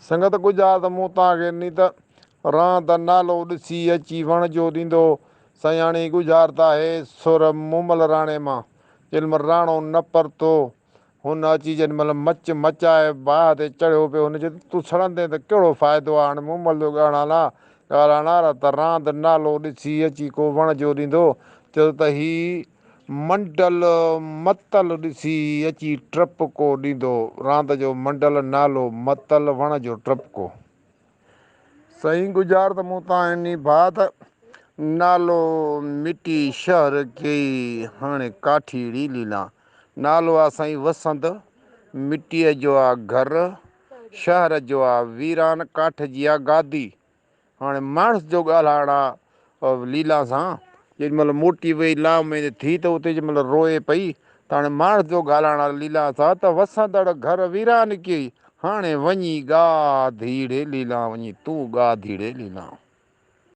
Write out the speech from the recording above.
संगत गुज़ार त मूं तव्हांखे नी त रांद नालो ॾिसी अची वण जो ॾींदो सयाणी गुज़ारता है सुर मूमल राणे मां। जेॾीमहिल राणो न परतो हुन अची जेॾीमहिल मच मचाए बाहि ते चढ़ियो पियो हुन चयो तूं सड़ंदे त कहिड़ो फ़ाइदो आहे हाणे मूमल जो ॻाल्हाइण त रांदि नालो ॾिसी अची को वण जो ॾींदो चयो त ही मंडल मतल ॾिसी अची टपको ॾींदो रांदि जो मंडल नालो मतल वण जो टपको। सही गुज़ार त मूं तव्हां इन बात नालो मिटी शहर कई हाणे काठी लीला नालो आहे साईं वसंत मिटीअ जो आहे घर शहर जो आहे वीरान काठ जी आहे गादी। हाणे माण्हू जो ॻाल्हाइण आहे लीला सां जेॾीमहिल मोटी वई लाव में थी त उते जेॾीमहिल रोए पई त हाणे माण्हू जो ॻाल्हाइण आहे लीला सां त वसंदड़ घर वीरान कई हाणे वञी गा धीड़े लीला वञी तूं गा धीड़े लीला।